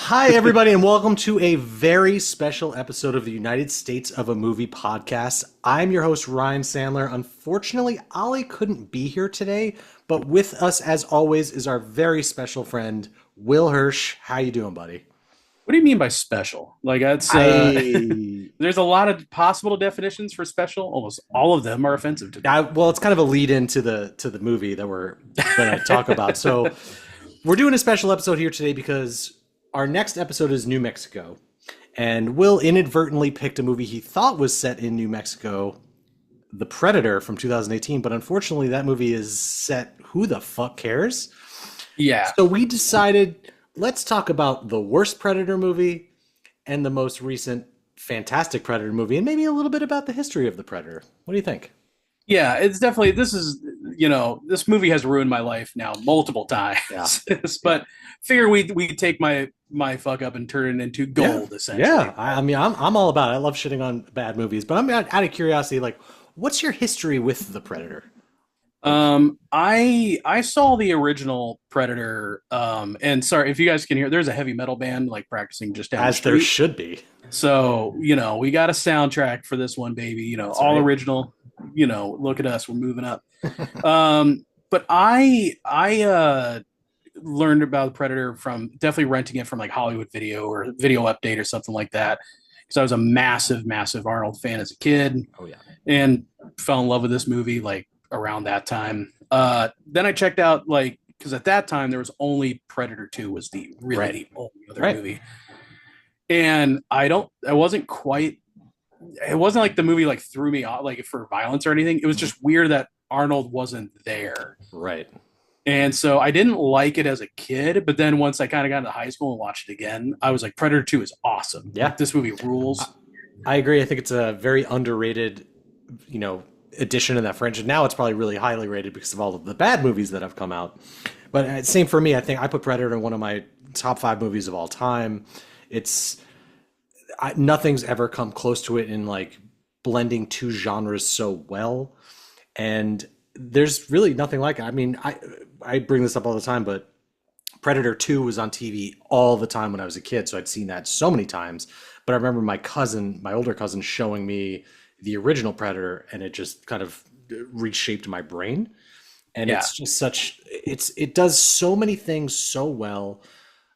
Hi, everybody, and welcome to a very special episode of the United States of a Movie podcast. I'm your host, Ryan Sandler. Unfortunately, Ollie couldn't be here today, but with us, as always, is our very special friend, Will Hirsch. How you doing, buddy? What do you mean by special? Like that's I, there's a lot of possible definitions for special. Almost all of them are offensive to me. well, it's kind of a lead into the movie that we're going to talk about. So we're doing a special episode here today because our next episode is New Mexico, and Will inadvertently picked a movie he thought was set in New Mexico, The Predator from 2018, but unfortunately that movie is set who the fuck cares? Yeah. So we decided, let's talk about the worst Predator movie and the most recent fantastic Predator movie, and maybe a little bit about the history of the Predator. What do you think? Yeah, it's definitely this movie has ruined my life now multiple times. Yeah. But figure we take my fuck up and turn it into gold essentially. Yeah, I mean, I'm all about it. I love shitting on bad movies, but I'm out of curiosity, like, what's your history with the Predator? I saw the original Predator, and sorry if you guys can hear, there's a heavy metal band like practicing just down the As street. there should be. So, we got a soundtrack for this one, baby, That's all right. original, look at us, we're moving up. But I learned about the Predator from definitely renting it from like Hollywood Video or Video Update or something like that. Because I was a massive Arnold fan as a kid. Oh yeah. And fell in love with this movie like around that time. Then I checked out because at that time there was only Predator 2 was the really only other movie. And it wasn't like the movie like threw me off like for violence or anything. It was just weird that Arnold wasn't there. Right. And so I didn't like it as a kid, but then once I kind of got into high school and watched it again, I was like, Predator 2 is awesome. Yeah. Like, this movie rules. I agree. I think it's a very underrated, addition in that franchise. Now it's probably really highly rated because of all of the bad movies that have come out. But same for me. I think I put Predator in one of my top 5 movies of all time. Nothing's ever come close to it in like blending two genres so well, and there's really nothing like it. I mean, I bring this up all the time, but Predator 2 was on TV all the time when I was a kid, so I'd seen that so many times. But I remember my older cousin, showing me the original Predator, and it just kind of reshaped my brain. And it's just it does so many things so well.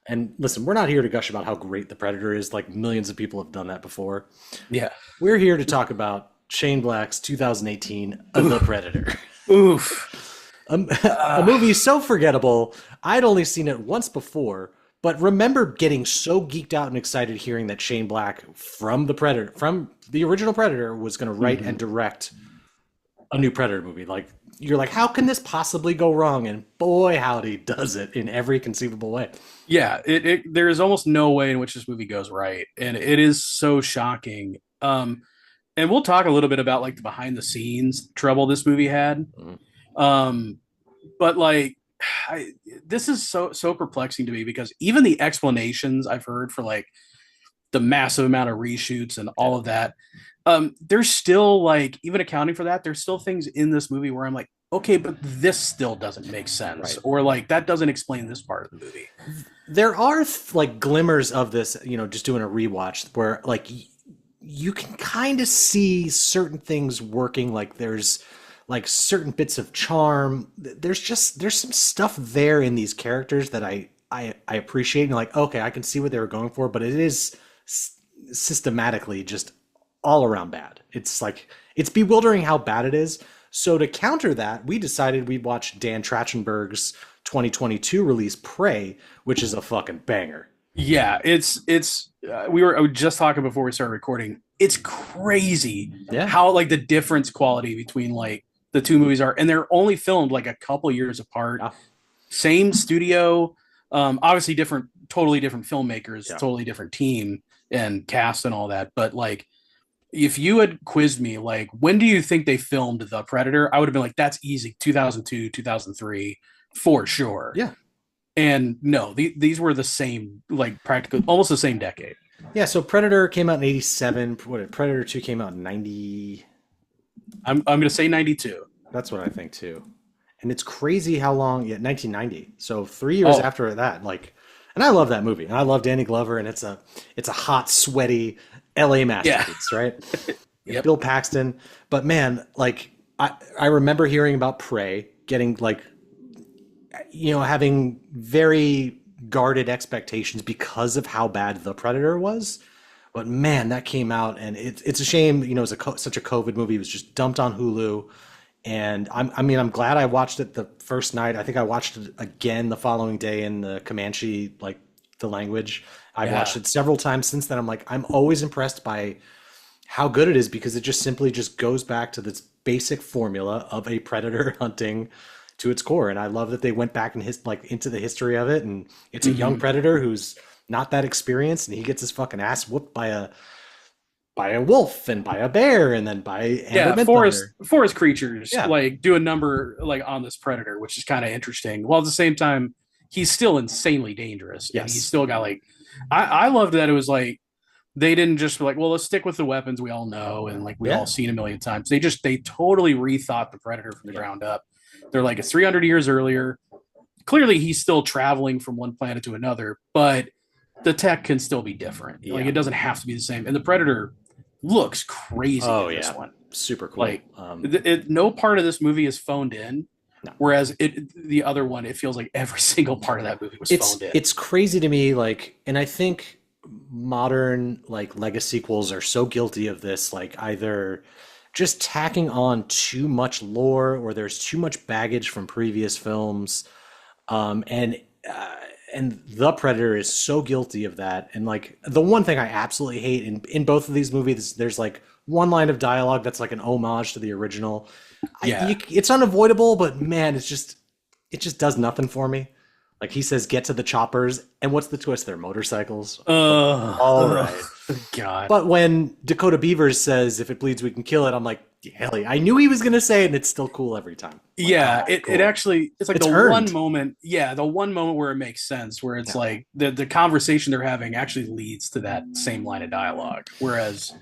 And listen, we're not here to gush about how great the Predator is. Like, millions of people have done that before. Yeah. We're here to talk about Shane Black's 2018 The Predator. Oof. A movie so forgettable. I'd only seen it once before, but remember getting so geeked out and excited hearing that Shane Black from the original Predator was going to write and direct a new Predator movie. Like, you're like, how can this possibly go wrong? And boy, howdy, does it in every conceivable way. Yeah, there is almost no way in which this movie goes right, and it is so shocking. And we'll talk a little bit about like the behind the scenes trouble this movie had. But like, this is so perplexing to me because even the explanations I've heard for like the massive amount of reshoots and all of that, there's still like, even accounting for that, there's still things in this movie where I'm like, okay, but this still doesn't make sense, or like that doesn't explain this part of the movie. There are like glimmers of this, just doing a rewatch where like you can kind of see certain things working. Like there's like certain bits of charm. There's some stuff there in these characters that I appreciate. And like, okay, I can see what they were going for, but it is systematically just all around bad. It's like, it's bewildering how bad it is. So to counter that, we decided we'd watch Dan Trachtenberg's 2022 release Prey, which is a fucking banger. Yeah, we were just talking before we started recording. It's crazy how like the difference quality between like the two movies are, and they're only filmed like a couple years apart. Yeah. Same studio, obviously totally different filmmakers, totally different team and cast and all that. But like if you had quizzed me like when do you think they filmed The Predator, I would have been like that's easy 2002 2003 for sure. Yeah. And no, these were the same, like practically almost the same decade. Yeah, so Predator came out in 87. What, Predator 2 came out in 90. I'm gonna say 92. That's what I think too. And it's crazy how long, yeah, 1990. So 3 years Oh after that, like, and I love that movie. And I love Danny Glover, and it's a hot, sweaty LA yeah. masterpiece, right? It's Yep. Bill Paxton. But man, like I remember hearing about Prey, getting like, having very guarded expectations because of how bad The Predator was. But man, that came out, and it's a shame. It's such a COVID movie. It was just dumped on Hulu, and I'm glad I watched it the first night. I think I watched it again the following day in the Comanche, like the language. I've Yeah. watched it several times since then. I'm always impressed by how good it is, because it just simply just goes back to this basic formula of a predator hunting to its core. And I love that they went back and into the history of it. And it's a young Hmm. predator who's not that experienced, and he gets his fucking ass whooped by a wolf and by a bear and then by Amber Yeah, Midthunder. forest creatures Yeah, like do a number like on this predator, which is kind of interesting. While at the same time, he's still insanely dangerous, and he's yes, still got like I loved that it was like they didn't just be like, well, let's stick with the weapons we all know and like we all yeah, seen a million times. They totally rethought the predator from the yeah, ground up. They're like it's 300 years earlier. Clearly, he's still traveling from one planet to another, but the tech can still be different. Like yeah. it doesn't have to be the same. And the predator looks crazy Oh in this yeah, one. super cool. Like no part of this movie is phoned in, No. whereas the other one, it feels like every single part of that movie was it's phoned in. it's crazy to me, like, and I think modern like Lego sequels are so guilty of this, like either just tacking on too much lore, or there's too much baggage from previous films. Um and uh, and the Predator is so guilty of that. And like the one thing I absolutely hate in both of these movies, there's like one line of dialogue that's like an homage to the original. Yeah. It's unavoidable, but man, it just does nothing for me. Like he says, "Get to the choppers," and what's the twist? They're motorcycles. All right. God. But when Dakota Beavers says, "If it bleeds, we can kill it," I'm like, hell yeah. I knew he was gonna say it, and it's still cool every time. Like, Yeah, cool. it actually it's like It's the earned. one moment, yeah, the one moment where it makes sense, where it's Yeah. like the conversation they're having actually leads to that same line of dialogue. Whereas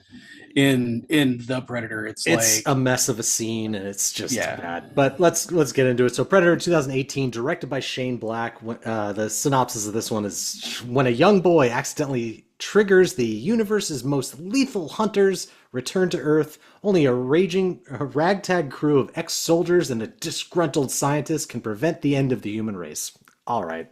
in The Predator, it's It's like a mess of a scene, and it's just yeah, bad. But let's get into it. So Predator 2018, directed by Shane Black. The synopsis of this one is: when a young boy accidentally triggers the universe's most lethal hunters return to Earth, only a ragtag crew of ex-soldiers and a disgruntled scientist can prevent the end of the human race. All right.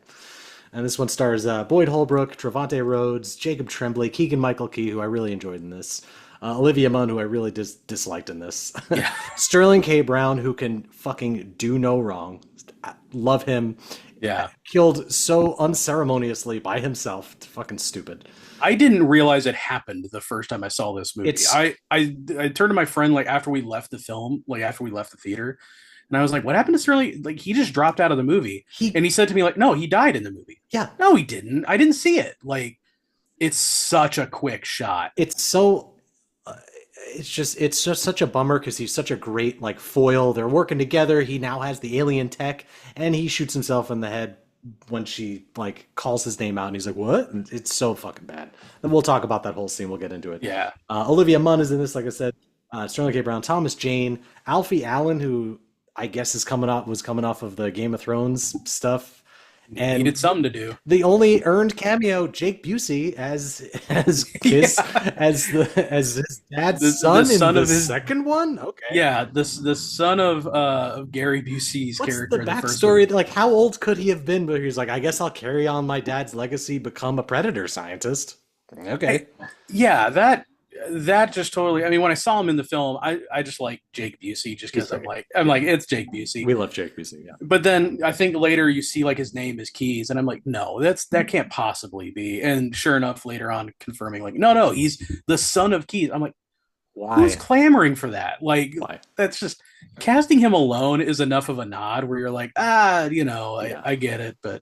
And this one stars Boyd Holbrook, Trevante Rhodes, Jacob Tremblay, Keegan-Michael Key, who I really enjoyed in this, Olivia Munn, who I really disliked in this, yeah. Sterling K. Brown, who can fucking do no wrong. Love him. Yeah. Killed so unceremoniously by himself. It's fucking stupid. I didn't realize it happened the first time I saw this movie. It's I turned to my friend like after we left the film, like after we left the theater, and I was like, "What happened to Sterling? Like he just dropped out of the movie." he And he said to me like, "No, he died in the movie." yeah. No, he didn't. I didn't see it. Like it's such a quick shot. It's so it's just such a bummer, because he's such a great like foil. They're working together. He now has the alien tech, and he shoots himself in the head when she like calls his name out, and he's like, "What?" And it's so fucking bad. And we'll talk about that whole scene. We'll get into it. Yeah. Olivia Munn is in this, like I said. Sterling K. Brown, Thomas Jane, Alfie Allen, who I guess was coming off of the Game of Thrones stuff, He did and something to do. the only earned cameo, Jake Busey Yeah. as his dad's The son son in the of his second one. Okay, Yeah, the son of Gary Busey's what's character the in the first one. backstory? Like, how old could he have been? But he was like, I guess I'll carry on my dad's legacy, become a predator scientist. Okay, Yeah, that just totally. I mean, when I saw him in the film, I just like Jake Busey just because I'm like it's Jake Busey. we love Jake Busey. Yeah, But then I think later you see like his name is Keys, and I'm like, no, that can't possibly be. And sure enough, later on confirming like, no, he's the son of Keys. I'm like, who's why? clamoring for that? Like Why? that's just casting him alone is enough of a nod where you're like, Yeah. I get it, but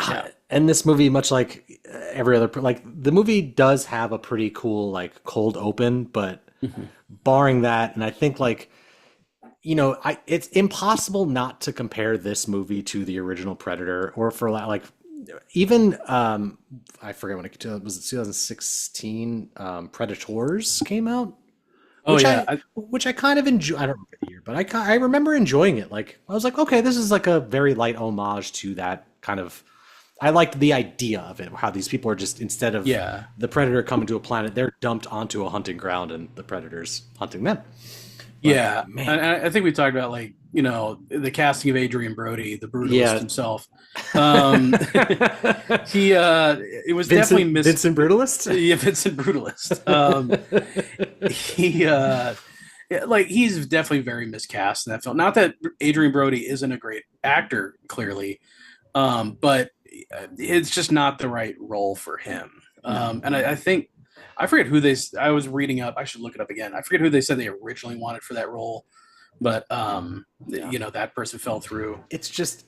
yeah. And this movie, much like every other, like the movie does have a pretty cool like cold open, but Mhm. barring that, and I think like it's impossible not to compare this movie to the original Predator, or for like even I forget when it was, it 2016 Predators came out, Oh which yeah, I kind of enjoy. I don't remember the year, but I remember enjoying it. Like I was like, okay, this is like a very light homage to that kind of. I liked the idea of it, how these people are just, instead of yeah. the predator coming to a planet, they're dumped onto a hunting ground and the predator's hunting them. But Yeah, and man, I think we talked about like the casting of Adrian Brody, the brutalist yeah, himself. Um, he it was definitely Vincent Brutalist. yeah, Vincent Brutalist. He yeah, like he's definitely very miscast in that film. Not that Adrian Brody isn't a great actor, clearly, but it's just not the right role for him. No, And I think I forget who they. I was reading up. I should look it up again. I forget who they said they originally wanted for that role, but yeah. that person fell through. It's just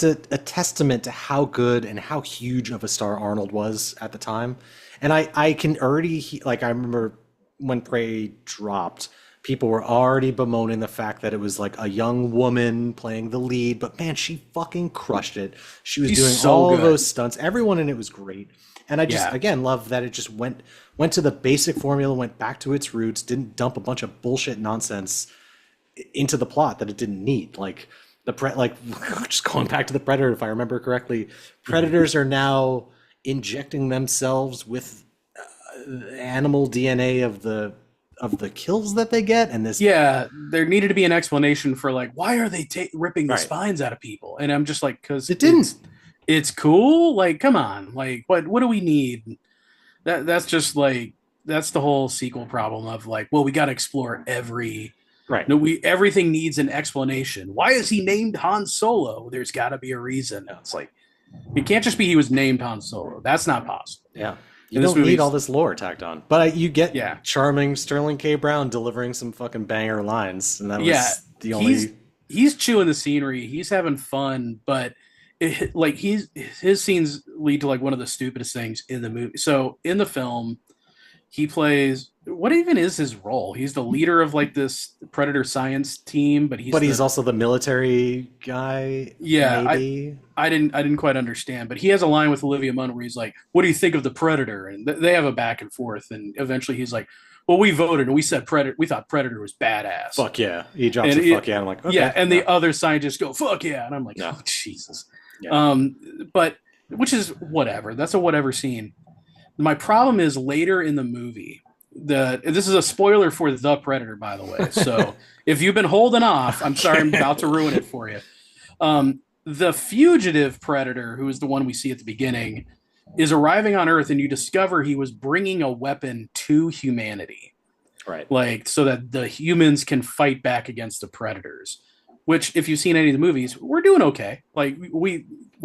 a testament to how good and how huge of a star Arnold was at the time. And I can already like, I remember when Prey dropped, people were already bemoaning the fact that it was like a young woman playing the lead, but man, she fucking crushed it. She was He's doing so all good. those stunts. Everyone in it was great. And I just Yeah, again love that it just went to the basic formula, went back to its roots, didn't dump a bunch of bullshit nonsense into the plot that it didn't need. Like like just going back to the Predator, if I remember correctly, mhm. predators are now injecting themselves with animal DNA of the kills that they get, and this Yeah. There needed to be an explanation for like why are they ripping the right. spines out of people, and I'm just like, because It didn't. it's cool. Like, come on, like what do we need? That's just like that's the whole sequel problem of like, well, we got to explore every Right. no, we everything needs an explanation. Why is he named Han Solo? There's got to be a reason. It's like it can't just be he was named Han Solo. That's not possible. Yeah. You And this don't need all movie's this lore tacked on. But you get yeah, charming Sterling K. Brown delivering some fucking banger lines, and that yeah. was the He's only he's chewing the scenery. He's having fun, but like his scenes lead to like one of the stupidest things in the movie. So in the film, he plays what even is his role? He's the leader of like this predator science team, but he's but he's the also the military guy, yeah, maybe. I didn't quite understand, but he has a line with Olivia Munn where he's like, "What do you think of the Predator?" And they have a back and forth, and eventually he's like, "Well, we voted and we said Predator. We thought Predator was badass." Fuck yeah. He drops And a fuck yeah. I'm like, yeah, okay. and No. the other scientists go, "Fuck yeah," and I'm like, No. "Oh Jesus." Yeah. Um, but which is whatever. That's a whatever scene. My problem is later in the movie. This is a spoiler for the Predator, by the way. So if you've been holding off, I'm sorry, I'm about to ruin it for you. The fugitive Predator, who is the one we see at the beginning, is arriving on Earth, and you discover he was bringing a weapon to humanity, Right. like so that the humans can fight back against the Predators. Which, if you've seen any of the movies, we're doing okay. Like we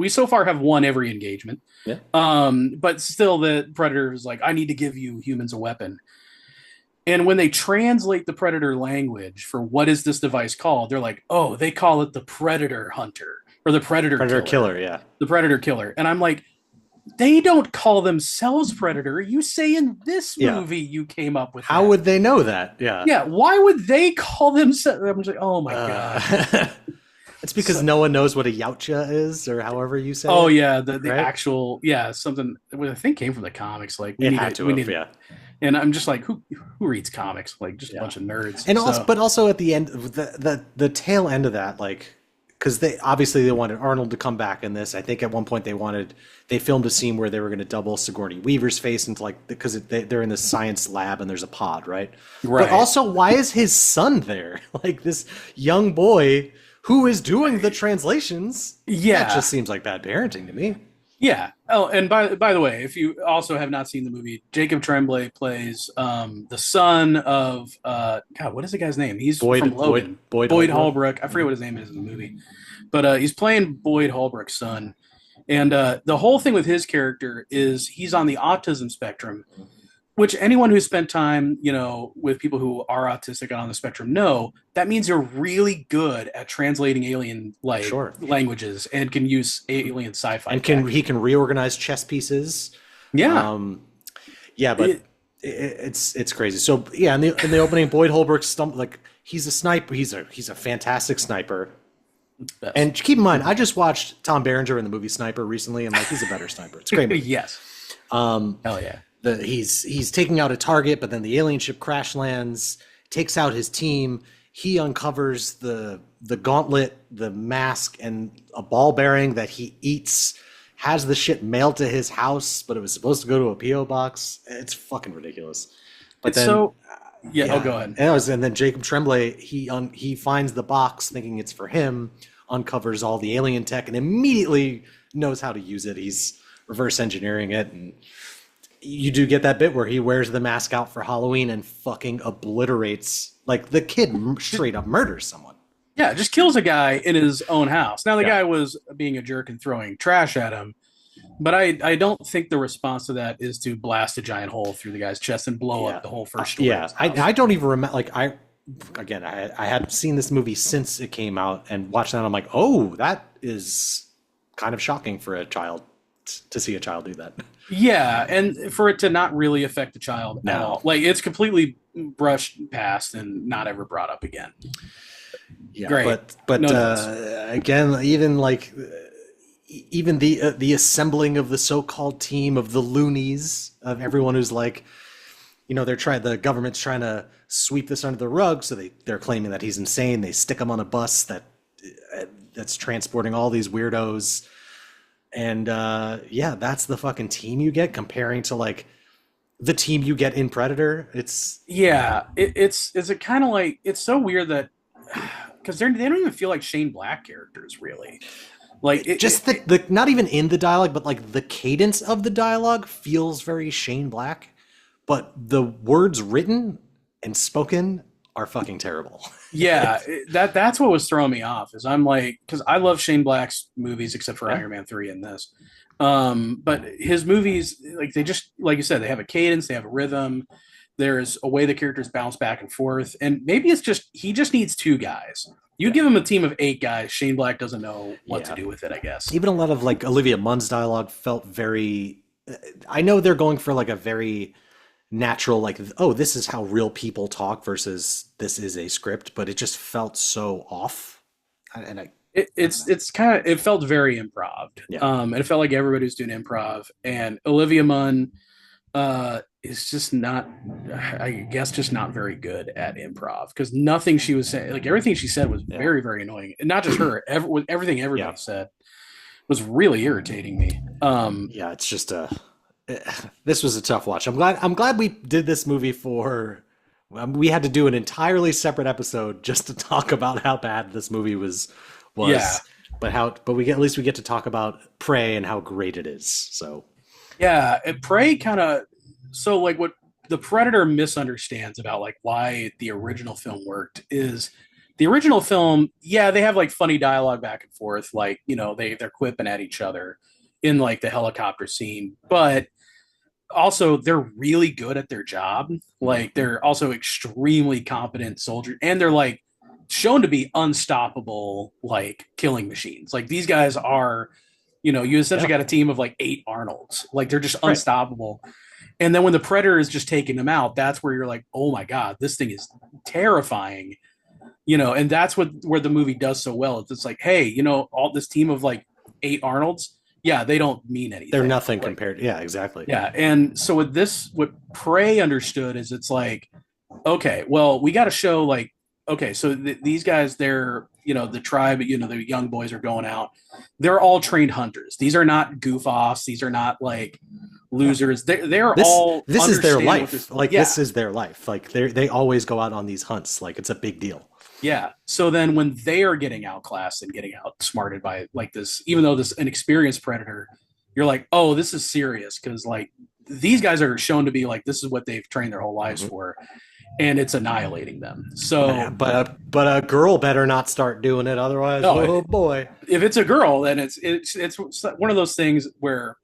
so far have won every engagement. Yeah. But still, the Predator is like, I need to give you humans a weapon. And when they translate the Predator language for what is this device called, they're like, oh, they call it the Predator Hunter or the Predator Predator Killer. killer, yeah. The Predator Killer. And I'm like, they don't call themselves Predator. You say in this Yeah. movie you came up with How that. would they know that? Yeah. Yeah, why would they call themselves? I'm just like, oh my god. It's because So- no one knows what a yautja is, or however you say Oh it. yeah, the right? actual something I think came from the comics. Like It had to have, yeah. and I'm just like, who reads comics? Like just a Yeah. bunch of nerds. And So, also, but also at the end, the tail end of that, like, because they wanted Arnold to come back in this. I think at one point they filmed a scene where they were going to double Sigourney Weaver's face into like because they're in this science lab and there's a pod, right? Right. But also, why is his son there? Like this young boy who is doing the translations. Yeah. That just seems like bad parenting to me. yeah. Oh, and by the way, if you also have not seen the movie, Jacob Tremblay plays the son of God. What is the guy's name? He's from Logan. Boyd Holbrook. I forget what his name is in the movie, but he's playing Boyd Holbrook's son. And the whole thing with his character is he's on the autism spectrum, which anyone who spent time, with people who are autistic and on the spectrum know that means you're really good at translating alien like Sure. languages and can use alien sci-fi And tech. he can reorganize chess pieces. Yeah. Um, yeah, but It, it's crazy. So yeah, in the opening, Boyd Holbrook like he's a sniper. He's a fantastic sniper. best. And keep in mind, I just watched Tom Berenger in the movie Sniper recently, and like he's a better sniper. It's a great movie. Yes. Hell yeah. He's taking out a target, but then the alien ship crash lands, takes out his team. He uncovers the gauntlet, the mask, and a ball bearing that he eats. Has the shit mailed to his house, but it was supposed to go to a PO box. It's fucking ridiculous. But It's then, so yeah, yeah, oh go ahead. and then Jacob Tremblay he finds the box thinking it's for him, uncovers all the alien tech, and immediately knows how to use it. He's reverse engineering it, and you do get that bit where he wears the mask out for Halloween and fucking obliterates, like the kid straight up murders someone. Yeah, just kills a guy in his own house. Now the Yeah. guy was being a jerk and throwing trash at him, but I don't think the response to that is to blast a giant hole through the guy's chest and blow Yeah. up the whole first story. Yeah, I don't even remember. Like I had seen this movie since it came out and watched that. And I'm like, oh, that is kind of shocking for a child to see a child do that. Yeah, and for it to not really affect the child at No. all. Like it's completely brushed past and not ever brought up again. Yeah, Great. but No notes. again, even the assembling of the so-called team of the loonies, of everyone who's like, the government's trying to sweep this under the rug, so they're claiming that he's insane. They stick him on a bus that's transporting all these weirdos, and yeah, that's the fucking team you get, comparing to like the team you get in Predator. Yeah, it's a kind of like it's so weird that because they don't even feel like Shane Black characters really. Like just the not even in the dialogue, but like the cadence of the dialogue feels very Shane Black, but the words written and spoken are fucking terrible. Yeah, that's what was throwing me off. Is I'm like, because I love Shane Black's movies except for Yeah. Iron Man 3 and this. But his movies, like they just like you said, they have a cadence, they have a rhythm. There's a way the characters bounce back and forth, and maybe it's just he just needs two guys. You give him a team of 8 guys, Shane Black doesn't know what to do with it, I guess. Even a lot of like Olivia Munn's dialogue felt very. I know they're going for like a very natural, like, oh, this is how real people talk versus this is a script, but it just felt so off. And I It's kind of it felt very improv. Yeah. And it felt like everybody was doing improv, and Olivia Munn is just not, I guess, just not very good at improv because nothing she was saying, like everything she said was very, very annoying. And not just her, everything everybody said was really irritating me. Yeah, it's just this was a tough watch. I'm glad we did this movie for. We had to do an entirely separate episode just to talk about how bad this movie was. Yeah. But we get, at least we get to talk about Prey and how great it is. So Yeah, Prey kind of, so like what the Predator misunderstands about like why the original film worked is the original film, yeah, they have like funny dialogue back and forth, like, they're quipping at each other in like the helicopter scene, but also they're really good at their job. Like they're also extremely competent soldiers, and they're like shown to be unstoppable, like killing machines. Like these guys are, you essentially got a team of like 8 Arnolds. Like they're just unstoppable. And then when the Predator is just taking them out, that's where you're like, oh my God, this thing is terrifying. And that's where the movie does so well. It's like, hey, all this team of like 8 Arnolds, yeah, they don't mean anything. they're nothing compared. Yeah, exactly. Yeah. And so with this, what Prey understood is it's like, okay, well, we got to show like, okay, so these guys, they're, the tribe, the young boys are going out. They're all trained hunters. These are not goof offs. These are not like losers. They're all. This is their life. This is their life. Like they always go out on these hunts. Like it's a big deal. Yeah. So then when they are getting outclassed and getting outsmarted by like this, even though this an experienced Predator, you're like, oh, this is serious because like these guys are shown to be like this is what they've trained their whole lives for. And it's annihilating them. So, yeah, but a girl better not start doing it, otherwise, oh boy! If it's a girl, then it's one of those things where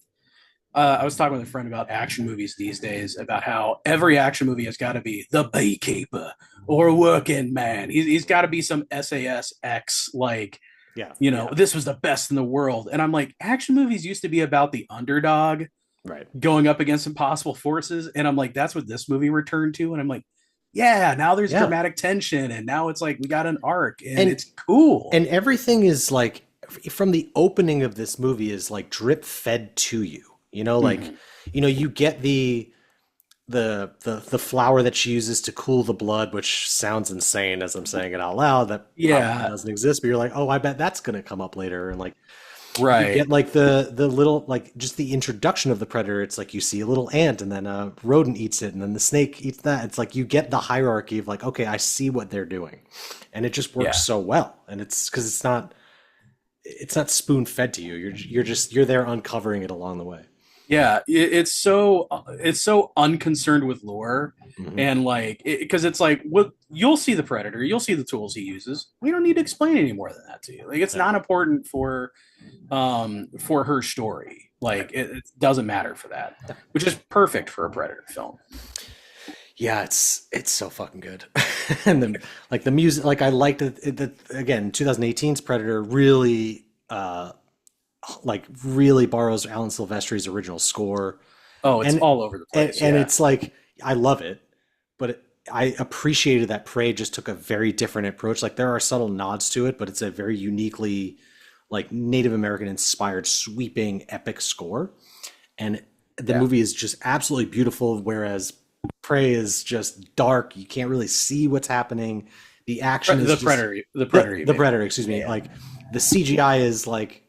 I was talking with a friend about action movies these days, about how every action movie has got to be the beekeeper or a working man. He's got to be some SAS X, like, Yeah, you know, yeah, this was the best in the world. And I'm like, action movies used to be about the underdog right. going up against impossible forces. And I'm like, that's what this movie returned to. And I'm like, yeah, now there's Yeah, dramatic tension. And now it's like we got an arc and and it's cool. and everything is like from the opening of this movie is like drip fed to you. You know, like Mhm. you get the flower that she uses to cool the blood, which sounds insane as I'm saying it out loud. That probably Yeah, doesn't exist, but you're like, oh, I bet that's gonna come up later. And like you right. get like the little like just the introduction of the predator. It's like you see a little ant, and then a rodent eats it, and then the snake eats that. It's like you get the hierarchy of like, okay, I see what they're doing, and it just works Yeah. so well. And it's because it's not spoon fed to you. You're there uncovering it along the way. Yeah, it's so unconcerned with lore, Hmm. and like because it's like what you'll see the predator, you'll see the tools he uses. We don't need to explain any more than that to you. Like it's Yeah, not important for her story. right. Like it doesn't matter for that, which is perfect for a predator film. Yeah, it's so fucking good. And then like the music, like I liked it again. 2018's Predator really like really borrows Alan Silvestri's original score, Oh, it's and all over the place. and Yeah, it's like I love it, but I appreciated that Prey just took a very different approach. Like there are subtle nods to it, but it's a very uniquely like Native American inspired, sweeping, epic score, and the yeah. movie is just absolutely beautiful. Whereas Prey is just dark; you can't really see what's happening. The action is just The predator, you the mean? Predator, excuse me. Yeah, Like the CGI is like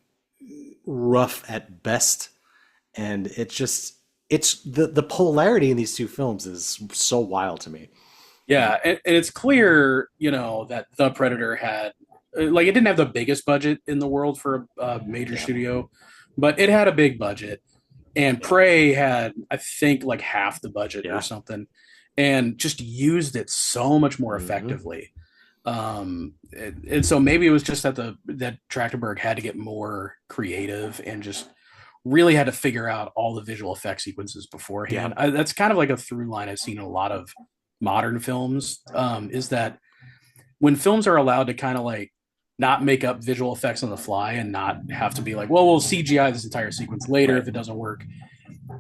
rough at best, and it's the polarity in these two films is so wild to me. yeah, and it's clear, you know, that the predator had like it didn't have the biggest budget in the world for a major Yeah, studio, but it had a big budget. And yeah, Prey had, I think, like half the budget or yeah. something, and just used it so much more Hmm. effectively. And so maybe it was just that Trachtenberg had to get more creative and just really had to figure out all the visual effect sequences Yeah, beforehand. That's kind of like a through line I've seen in a lot of modern films. Is that when films are allowed to kind of like not make up visual effects on the fly and not have to be like, well, we'll CGI this entire sequence later right. if it doesn't work,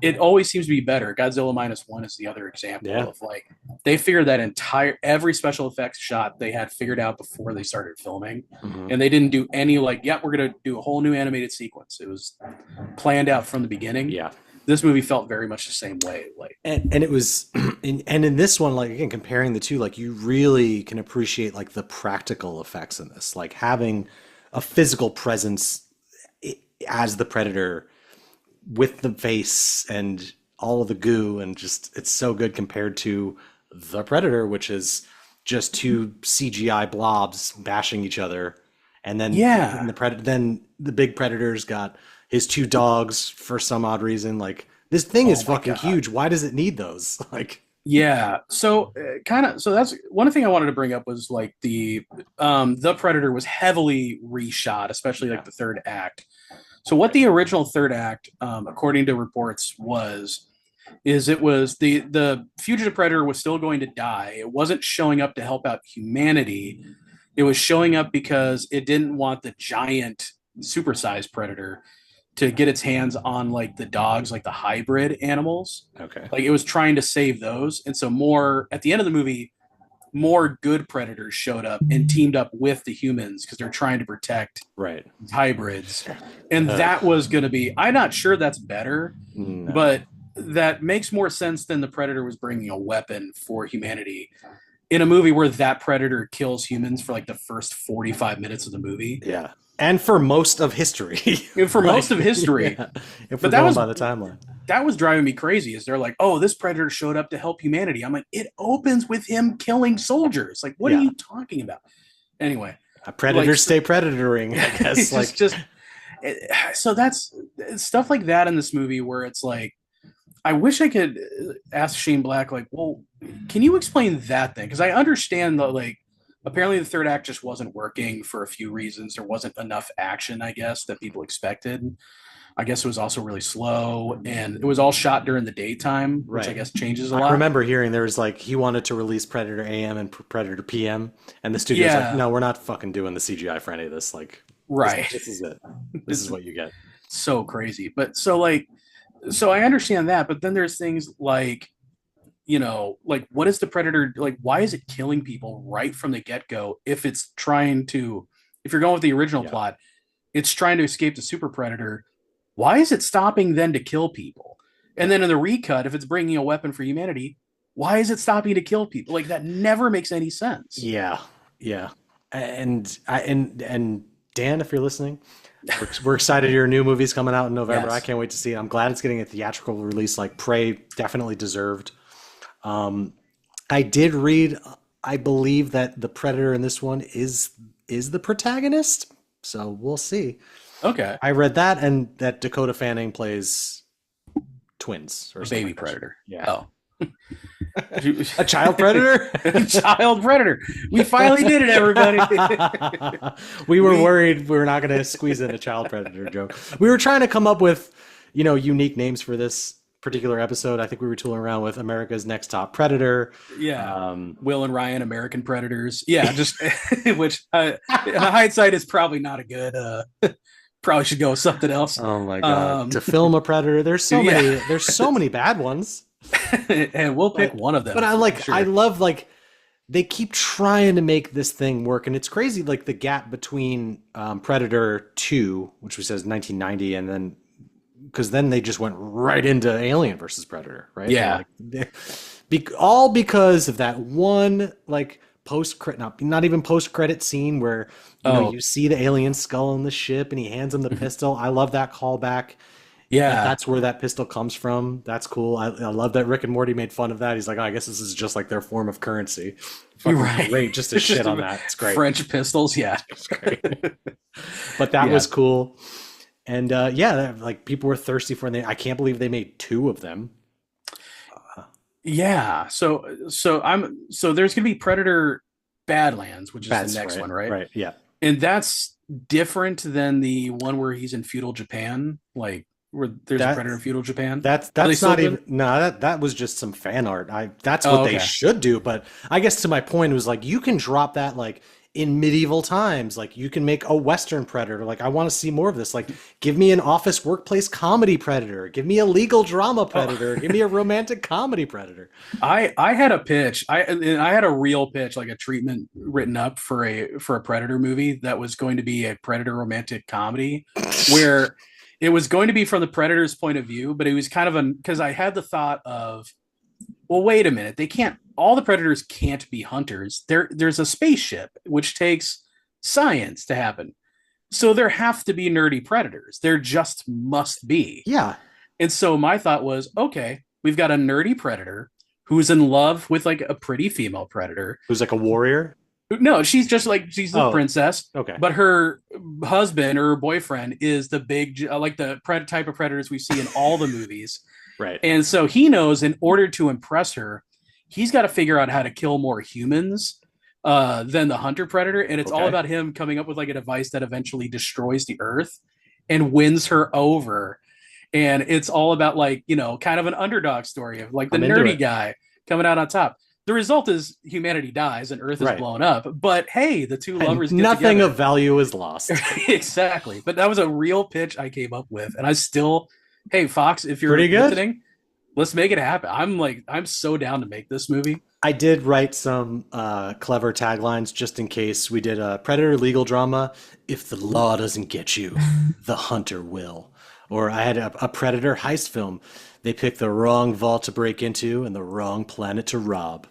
it always seems to be better. Godzilla minus one is the other example Yeah. of like they figured that entire every special effects shot they had figured out before they started filming, Hmm. and they didn't do any like, yeah, we're gonna do a whole new animated sequence. It was planned out from the beginning. Yeah. This movie felt very much the same way. Like, And it was and in this one, like again, comparing the two, like you really can appreciate like the practical effects in this, like having a physical presence as the predator with the face and all of the goo, and just it's so good compared to the predator, which is just two CGI blobs bashing each other. And then yeah, then the big predator's got his two dogs for some odd reason. Like this thing is oh my fucking god, huge. Why does it need those? Like yeah. So kind of, so that's one thing I wanted to bring up was like the Predator was heavily reshot, especially yeah, like the third act. So what right, the original third act, according to reports, is it was the fugitive predator was still going to die. It wasn't showing up to help out humanity. It was showing up because it didn't want the giant supersized predator to get its hands on like the dogs, like the hybrid animals. okay, Like it was trying to save those. And so more at the end of the movie, more good predators showed up and teamed up with the humans because they're trying to protect right. hybrids. And Ugh, that was going to be, I'm not sure that's better, no, but that makes more sense than the predator was bringing a weapon for humanity in a movie where that predator kills humans for like the first 45 minutes of the movie. yeah, and for most of history, And for most like of history. yeah, if we're But that going was by the timeline, driving me crazy is they're like, oh, this predator showed up to help humanity. I'm like, it opens with him killing soldiers. Like, what are yeah, you talking about? Anyway, like predators stay predatoring, I guess. it's Like just so that's stuff like that in this movie where it's like I wish I could ask Shane Black, like, well, can you explain that thing? Because I understand that, like, apparently the third act just wasn't working for a few reasons. There wasn't enough action, I guess, that people expected. I guess it was also really slow, and it was all shot during the daytime, which I Right. guess changes a I lot. remember hearing there was like he wanted to release Predator AM and Predator PM, and the studio's like, Yeah, no, we're not fucking doing the CGI for any of this. Like, right. this is it. This is It's what you get. so crazy. But so like, so I understand that, but then there's things like, like what is the predator like? Why is it killing people right from the get go? If you're going with the original Yeah. plot, it's trying to escape the super predator. Why is it stopping then to kill people? And then in the recut, if it's bringing a weapon for humanity, why is it stopping to kill people? Like that never makes any sense. Yeah. Yeah. And Dan, if you're listening, we're excited your new movie's coming out in November. I Yes. can't wait to see it. I'm glad it's getting a theatrical release like Prey definitely deserved. Um, I did read, I believe that the Predator in this one is the protagonist. So we'll see. Okay. I read that and that Dakota Fanning plays twins or A something baby like that. predator. Yeah. Oh. A child predator? Child predator. We finally did it, everybody. We were We- worried we were not going to squeeze in a child predator joke. We were trying to come up with, unique names for this particular episode. I think we were tooling around with America's Next Top Predator. Yeah. Will and Ryan, American Predators. Yeah, just which in hindsight is probably not a good. Probably should go with something else. Oh my god! Um, To film a predator, there's so yeah. many. There's so many bad ones. And we'll pick one of them. But sure. I love they keep trying to make this thing work, and it's crazy. Like the gap between Predator 2, which we said is 1990, and then because then they just went right into Alien versus Predator, right? Yeah. All because of that one not even post credit scene where you see the alien skull in the ship and he hands him the pistol. I love that callback. Yeah. That's where that pistol comes from. That's cool. I love that Rick and Morty made fun of that. He's like, oh, I guess this is just like their form of currency. Fucking Right. great. Just to shit on that. It's great. French pistols. Yeah. It's great. But that was cool. And people were thirsty for it. I can't believe they made two of them. Yeah. So there's gonna be Predator Badlands, which is That's the next right. one, right? Right. Yeah. And that's different than the one where he's in feudal Japan, like where there's a Predator in feudal Japan. That's they not still even that was just some fan art. That's Oh, what they okay. should do. But I guess to my point, it was like you can drop that like in medieval times. Like you can make a Western Predator. Like I want to see more of this. Like give me an office workplace comedy Predator. Give me a legal drama Predator. Give me a romantic comedy Predator. I had a pitch. I had a real pitch, like a treatment written up for a Predator movie that was going to be a Predator romantic comedy, where it was going to be from the Predator's point of view, but it was kind of because I had the thought of, well, wait a minute, all the Predators can't be hunters. There's a spaceship which takes science to happen, so there have to be nerdy Predators. There just must be. Yeah. And so my thought was, okay, we've got a nerdy Predator who's in love with like a pretty female Predator. Who's like a warrior? No, she's the Oh, princess. okay. But her husband or her boyfriend is the big, like the type of predators we see in all the movies. Right. And so he knows in order to impress her, he's got to figure out how to kill more humans than the hunter predator. And it's all Okay. about him coming up with like a device that eventually destroys the earth and wins her over. And it's all about like, kind of an underdog story of like the I'm into nerdy it. guy coming out on top. The result is humanity dies and Earth is Right. blown up. But hey, the two lovers And get nothing together. of value is lost. Exactly. But that was a real pitch I came up with, and I still, hey Fox, if you're Pretty good. listening, let's make it happen. I'm so down to make this movie. I did write some clever taglines just in case we did a Predator legal drama. If the law doesn't get you, the hunter will. Or I had a Predator heist film. They picked the wrong vault to break into and the wrong planet to rob.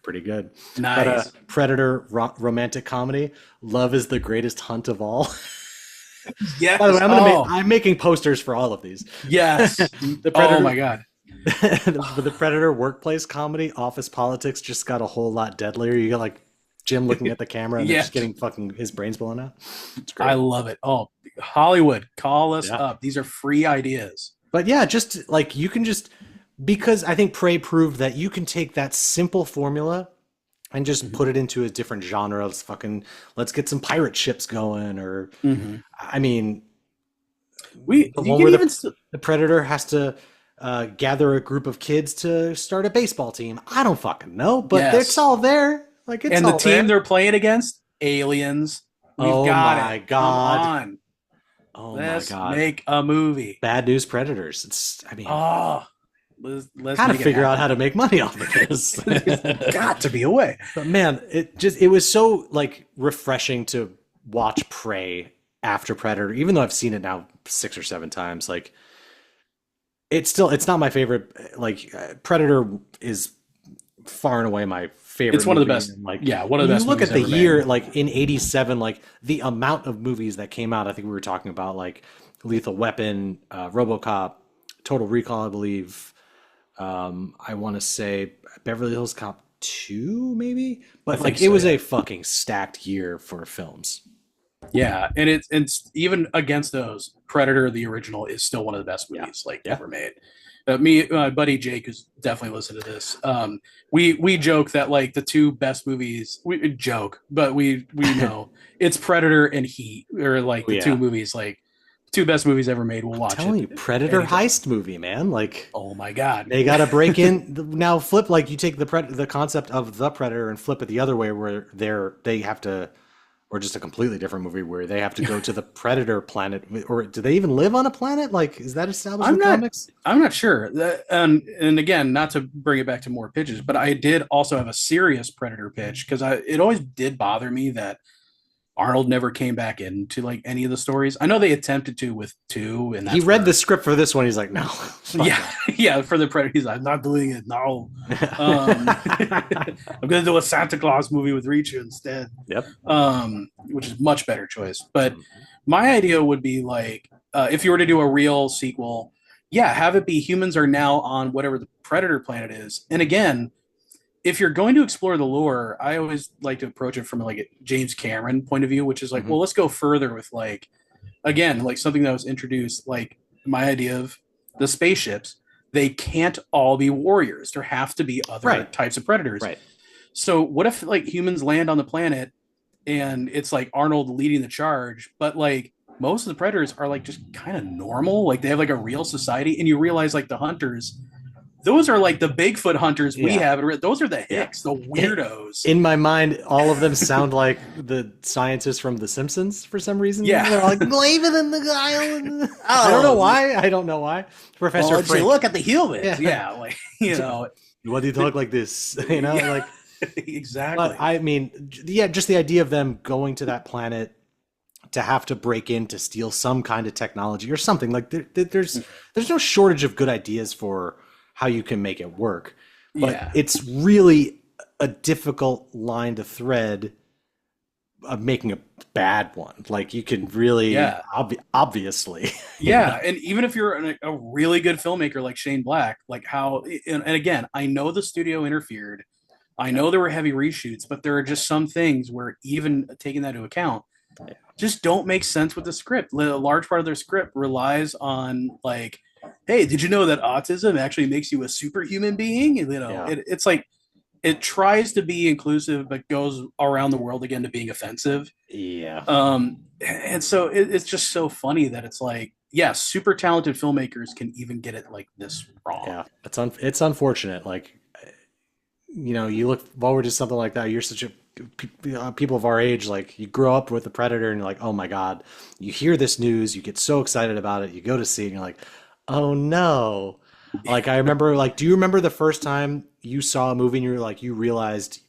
Pretty good. Nice. But Predator romantic comedy. Love is the greatest hunt of all. Yes. By the way, I'm making posters for all of these. Yes. The Predator, Oh my god. the Predator workplace comedy, office politics just got a whole lot deadlier. You got like Jim looking at the camera and Yeah. just getting fucking his brains blown out. It's great. I love it. Oh, Hollywood, call us Yeah. up. These are free ideas. But yeah, just like you can just because I think Prey proved that you can take that simple formula and just put it into a different genre. Let's get some pirate ships going, or I mean, The you one can where even the predator has to gather a group of kids to start a baseball team. I don't fucking know, but it's yes. all there. Like it's And the all team there. they're playing against, aliens. We've Oh got it. my Come god. on. Oh my Let's god. make a movie. Bad News Predators. It's, I mean, Oh, let's gotta make it figure out happen. how to make money off of this. There's got to be a way. But man, it was so like refreshing to watch Prey after Predator, even though I've seen it now 6 or 7 times. Like it's not my favorite. Like Predator is far and away my favorite It's one of the movie. best. And, like Yeah, one of when the you best look movies at the ever year, made. like in '87, like the amount of movies that came out. I think we were talking about like Lethal Weapon, RoboCop, Total Recall, I believe. I want to say Beverly Hills Cop 2, maybe, I but think like it so. was Yeah. a fucking stacked year for films. Yeah, and it's even against those, Predator the original is still one of the best Yeah, movies like yeah. ever made. My buddy Jake, who's definitely listened to this, we joke that like the two best movies. We joke, but we know it's Predator and Heat, or like Oh the two yeah, movies, like two best movies ever made. We'll watch telling it you, Predator anytime. heist movie, man. Like Oh my god! they got to break in now. Flip like you take the concept of the Predator and flip it the other way, where they have to, or just a completely different movie where they have to go to the Predator planet, or do they even live on a planet? Like is that established in I'm the not comics? I'm not sure. And again, not to bring it back to more pitches, but I did also have a serious Predator pitch because I it always did bother me that Arnold never came back into like any of the stories. I know they attempted to with two, and He that's read where the script for this one. He's like, no, fuck yeah, yeah, for the Predator, he's like, I'm not doing it. No. that. I'm gonna do a Santa Claus movie with Richu instead. Yep. Which is much better choice. But my idea would be like if you were to do a real sequel, yeah, have it be humans are now on whatever the Predator planet is. And again, if you're going to explore the lore, I always like to approach it from like a James Cameron point of view, which is like, Mhm. well, let's go further with like, again, like something that was introduced, like my idea of the spaceships. They can't all be warriors. There have to be other Right. types of predators. Right. So what if like humans land on the planet and it's like Arnold leading the charge, but like most of the predators are like just kind of normal, like they have like a real society, and you realize like the hunters, those are like the Bigfoot hunters we Yeah. have. Those are the Yeah. hicks, the weirdos. In my mind, all of them sound like the scientists from The Simpsons for some reason. Yeah. They're like, Glavin and the guy. I don't know why. I don't know why. Professor Well, Frank. look at the humans. Yeah. Yeah, like you know, Why do you talk like this? You know, Yeah. like, exactly. but I mean, yeah, just the idea of them going to that planet to have to break in to steal some kind of technology or something like there's no shortage of good ideas for how you can make it work, but Yeah. it's really a difficult line to thread of making a bad one. Like you can really, Yeah. obviously, Yeah, and even if you're a really good filmmaker like Shane Black, like how, and again, I know the studio interfered, I know there were heavy reshoots, but there are just some things where even taking that into account, just don't make sense with the script. A large part of their script relies on like, hey, did you know that autism actually makes you a superhuman being? You know, Yeah. it's like it tries to be inclusive, but goes around the world again to being offensive. yeah, And so it's just so funny that it's like, yeah, super talented filmmakers can even get it like this wrong. yeah. It's unfortunate. Like, you know, you look forward to something like that. You're such a people of our age, like you grow up with the Predator, and you're like, oh my god. You hear this news, you get so excited about it. You go to see it, and you're like, oh no. Like I remember, like, do you remember the first time you saw a movie and you were like, you realized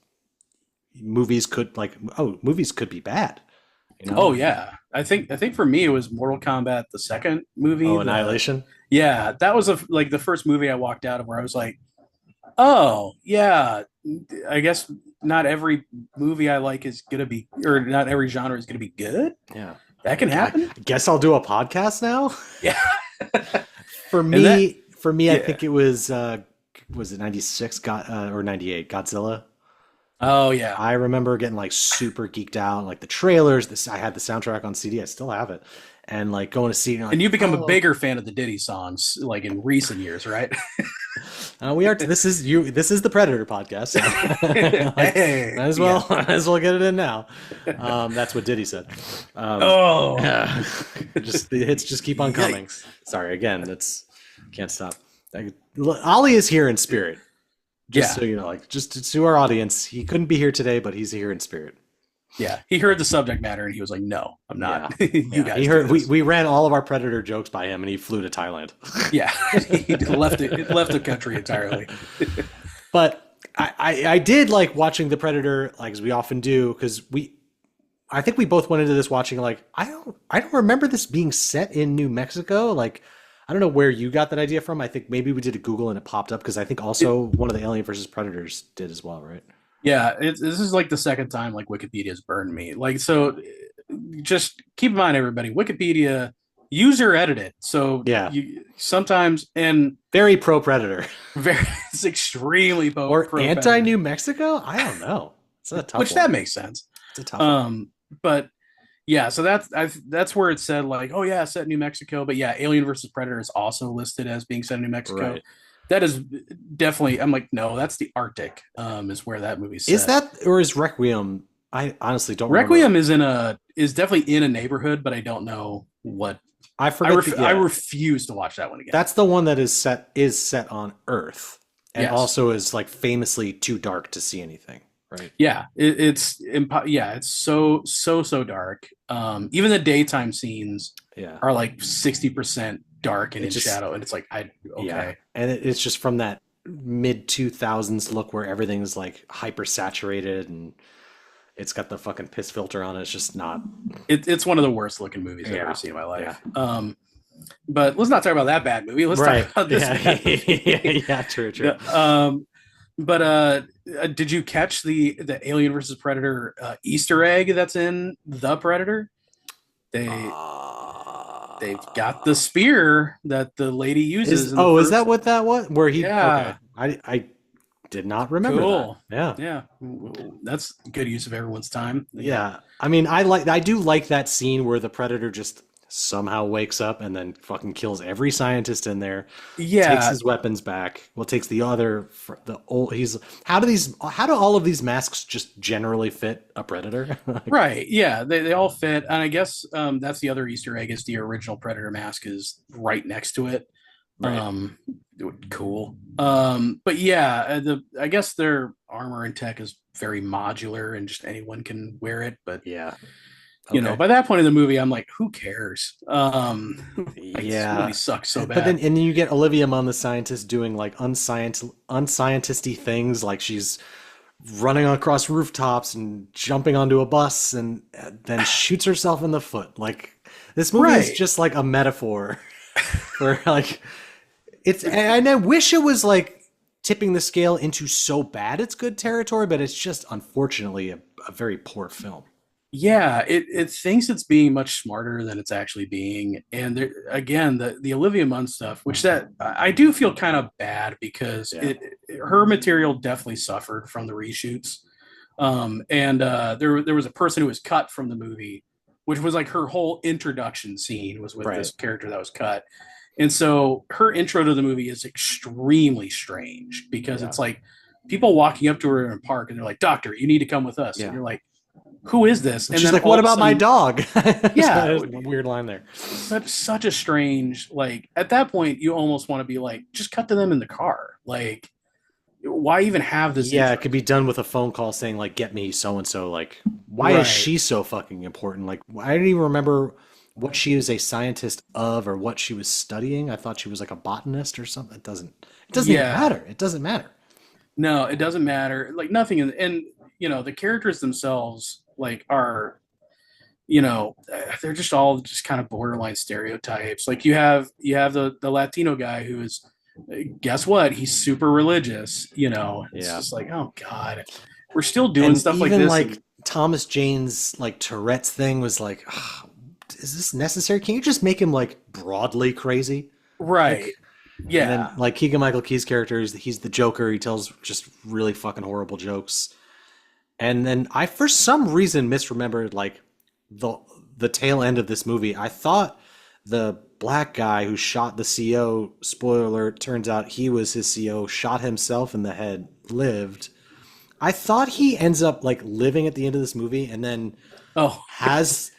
movies could be bad? You know? Oh yeah, I think for me it was Mortal Kombat, the second movie. Oh, Annihilation. Yeah, that was like the first movie I walked out of where I was like, oh yeah, I guess not every movie I like is gonna be, or not every genre is gonna be good. Yeah, That can happen. I guess I'll do a podcast now. Yeah. For And me, I yeah. think it was it 96 or 98 Godzilla? Oh yeah. I remember getting like super geeked out, like the trailers. This I had the soundtrack on CD. I still have it, and like going to see it. And And like, you've become a oh, bigger fan of the Diddy songs, like in recent years, right? we are. This is you. This is the Predator podcast. So like, Hey, might as yeah. well, might as well get it in now. That's what Diddy said. Oh, Yeah, just the hits just keep on coming. yikes. Sorry again. That's can't stop. Ollie is here in spirit. Just Yeah, so you know, like just to our audience, he couldn't be here today, but he's here in spirit. yeah. He heard the subject matter and he was like, "No, I'm Yeah, not. You yeah. guys He do heard this." we ran all of our Predator jokes by him, and he flew to Thailand. Yeah, he left the country entirely. But I did like watching the Predator, like as we often do, because I think we both went into this watching like I don't remember this being set in New Mexico. Like I don't know where you got that idea from. I think maybe we did a Google and it popped up because I think It, also one of the Alien versus Predators did as well, right? yeah, this is like the second time like Wikipedia's burned me. Like, so just keep in mind, everybody, Wikipedia user edited. So Yeah, you sometimes and very pro Predator very it's extremely or pro anti Predator, New Mexico. I don't know. It's a tough which one. that makes sense. It's a tough one. But yeah, so that's where it said like, oh yeah, set in New Mexico. But yeah, Alien versus Predator is also listed as being set in New Mexico. Right. That is definitely. I'm like, no, that's the Arctic. Is where that movie's Is set. that or is Requiem? I honestly don't remember. Requiem is definitely in a neighborhood, but I don't know what. I forget. I refuse to watch that one again. That's the one that is set on Earth, and Yes. also is like famously too dark to see anything. Right. Yeah, yeah, it's so dark. Even the daytime scenes Yeah. are like 60% dark and It in just shadow, and it's like I yeah, okay. and it's just from that mid 2000s look where everything's like hyper saturated and it's got the fucking piss filter on it. It's just not. It's one of the worst looking movies I've Yeah. ever seen in my Yeah. life. But let's not talk about that bad movie. Let's Right. talk about this Yeah. bad movie. Yeah. True. True. But did you catch the Alien versus Predator Easter egg that's in the Predator? They they've got the spear that the lady uses. Is In the is first. that what that was? Where he? Yeah. Okay. I did not remember Cool. that. Yeah, that's good use of everyone's time. Yeah. I mean, I do like that scene where the Predator just somehow wakes up and then fucking kills every scientist in there, takes Yeah, his weapons back. Well, takes the other, the old, how do all of these masks just generally fit a Predator? right. Yeah, they all fit, and I guess that's the other Easter egg is the original Predator mask is right next to it. Right. Cool. But yeah, I guess their armor and tech is very modular, and just anyone can wear it. But Yeah. you know, Okay. by that point in the movie, I'm like, who cares? Like, this Yeah. movie sucks so But bad. then you get Olivia Munn, the scientist, doing like unscientisty things, like she's running across rooftops and jumping onto a bus and then shoots herself in the foot. Like this movie is Right. just like a metaphor for like and I wish it was like tipping the scale into so bad it's good territory, but it's just unfortunately a very poor film. Yeah, it thinks it's being much smarter than it's actually being, and there, again, the Olivia Munn stuff, which that I do feel kind of bad because Yeah. her material definitely suffered from the reshoots, and there was a person who was cut from the movie, which was like her whole introduction scene was with Right. this character that was cut, and so her intro to the movie is extremely strange because Yeah. it's like people walking up to her in a park and they're like, "Doctor, you need to come with us," Yeah. and you're like, who is this? And And she's then like, all "What of a about my sudden- dog?" Yeah. There's a weird line there. such a strange, like at that point you almost want to be like, just cut to them in the car. Like, why even have this? Yeah, intro? it could be done with a phone call saying like, "Get me so and so." Like, why Right. is she so fucking important? Like, I don't even remember what she is a scientist of or what she was studying. I thought she was like a botanist or something. It doesn't even Yeah. matter. It doesn't matter. No, it doesn't matter. Like nothing, and you know the characters themselves like are, you know, they're just all just kind of borderline stereotypes. Like you have the Latino guy who is, guess what? He's super religious. You know, it's Yeah. just like, oh god, we're still doing And stuff like even this. like Thomas Jane's like Tourette's thing was like, "Ugh, is this necessary? Can you just make him like broadly crazy?" right. Yeah. And then like Keegan Michael Key's character, he's the Joker. He tells just really fucking horrible jokes. And then I, for some reason, misremembered like the the tail end of this movie. I thought the black guy who shot the CO, spoiler alert, turns out he was his CO, shot himself in the head, lived. I thought he ends up like living at the end of this movie, and then Oh, has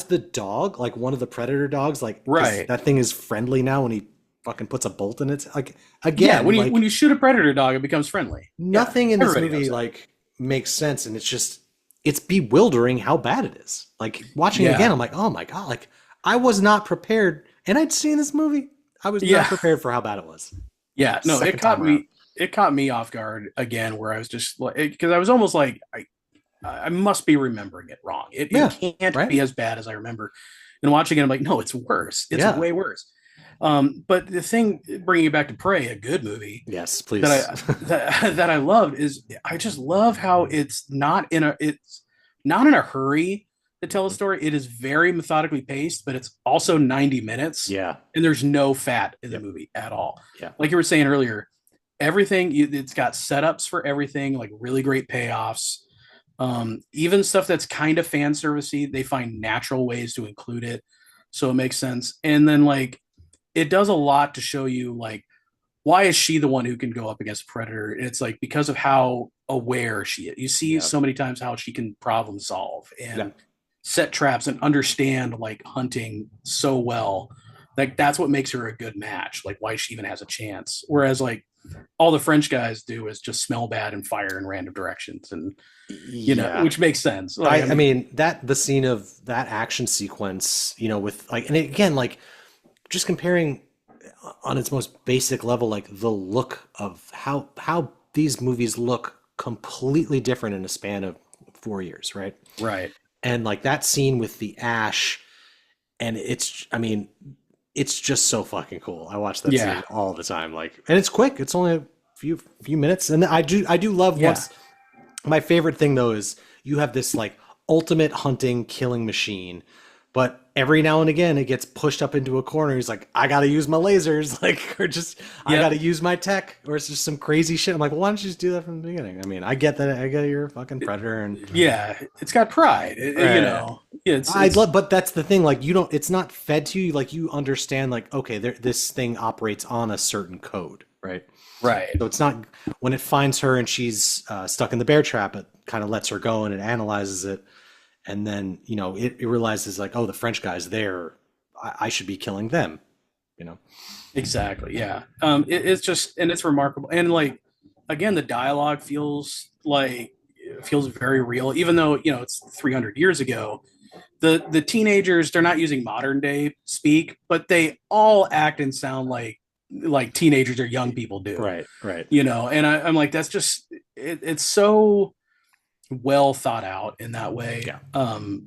the dog, like one of the predator dogs, like because right. that thing is friendly now when he fucking puts a bolt in it. Like Yeah, again, when like you shoot a predator dog, it becomes friendly. Yeah, nothing in this everybody knows movie that. like makes sense, and it's bewildering how bad it is. Like watching it again, Yeah, I'm like, oh my god, like I was not prepared, and I'd seen this movie. I was not yeah, prepared for how bad it was. yeah. No, it Second caught time around. me. It caught me off guard again, where I was just like, because I was almost like, I must be remembering it wrong. It Yeah, can't right. be as bad as I remember. And watching it, I'm like, no, it's worse. It's Yeah. way worse. But the thing, bringing it back to Prey, a good movie Yes, that please. that I loved is I just love how it's not in a hurry to tell a story. It is very methodically paced, but it's also 90 minutes, Yeah. and there's no fat in the Yep. movie at all. Yeah. Like you were saying earlier, everything it's got setups for everything, like really great payoffs. Even stuff that's kind of fan servicey, they find natural ways to include it, so it makes sense. And then like it does a lot to show you like why is she the one who can go up against Predator? And it's like because of how aware she is. You see Yeah. so many times how she can problem solve Yeah. and set traps and understand like hunting so well. Like that's what makes her a good match. Like why she even has a chance. Whereas like all the French guys do is just smell bad and fire in random directions, and Yeah. which makes sense. Like I I mean, mean that the scene of that action sequence, with like, and again, like just comparing on its most basic level, like the look of how these movies look completely different in a span of 4 years, right? right? And like that scene with the ash, and I mean, it's just so fucking cool. I watch that Yeah, scene all the time, like, and it's quick. It's only a few minutes, and I do love yeah, what's my favorite thing though is you have this like ultimate hunting killing machine, but every now and again it gets pushed up into a corner. He's like, I gotta use my lasers, like, or just I yep, gotta use my tech, or it's just some crazy shit. I'm like, well, why don't you just do that from the beginning? I mean, I get that. I get you're a fucking predator, and yeah. It's got pride. right. I It's love, but that's the thing. Like, you don't. It's not fed to you. Like, you understand. Like, okay, this thing operates on a certain code, right? right. So it's not when it finds her and she's stuck in the bear trap. It kind of lets her go and it analyzes it, and then it realizes like, oh, the French guy's there. I should be killing them. You know. Exactly. Yeah. It's just, and it's remarkable. And like, again, the dialogue feels very real, even though, it's 300 years ago. The teenagers, they're not using modern day speak, but they all act and sound like teenagers or young people do, Right. Right. and I'm like, that's just, it's so well thought out in that way. Yeah.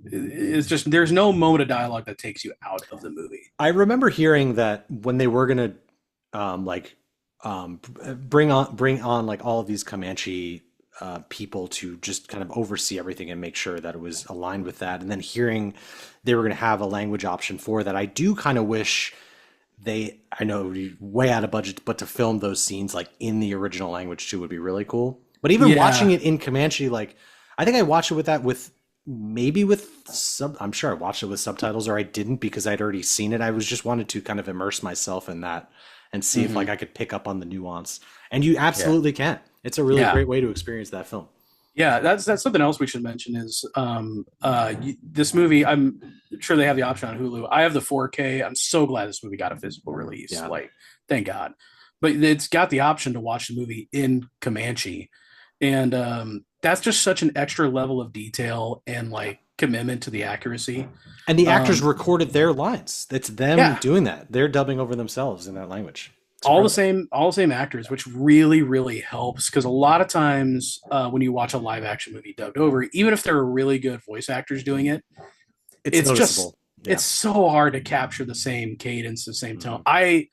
It's just, there's no moment of dialogue that takes you out of the movie. I remember hearing that when they were gonna like bring on like all of these Comanche people to just kind of oversee everything and make sure that it was aligned with that, and then hearing they were gonna have a language option for that. I do kind of wish I know it would be way out of budget, but to film those scenes like in the original language too would be really cool. But even watching Yeah. it in Comanche, like I think I watched it with that with maybe with I'm sure I watched it with subtitles, or I didn't because I'd already seen it. I was just wanted to kind of immerse myself in that and see if like Hmm. I could pick up on the nuance. And you Yeah. absolutely can. It's a really Yeah. great way to experience that film. Yeah, that's something else we should mention is this movie. I'm sure they have the option on Hulu. I have the 4K. I'm so glad this movie got a physical release. Yeah. Like, thank God. But it's got the option to watch the movie in Comanche, and that's just such an extra level of detail and Yeah. like commitment to the accuracy. And the actors Um, recorded their lines. It's them yeah, doing that. They're dubbing over themselves in that language. It's all the incredible. same, all the same actors, which really, really helps because a lot of times when you watch a live action movie dubbed over, even if there are really good voice actors doing it, It's it's just noticeable. Yeah. it's so hard to capture the same cadence, the same tone. Mhm. I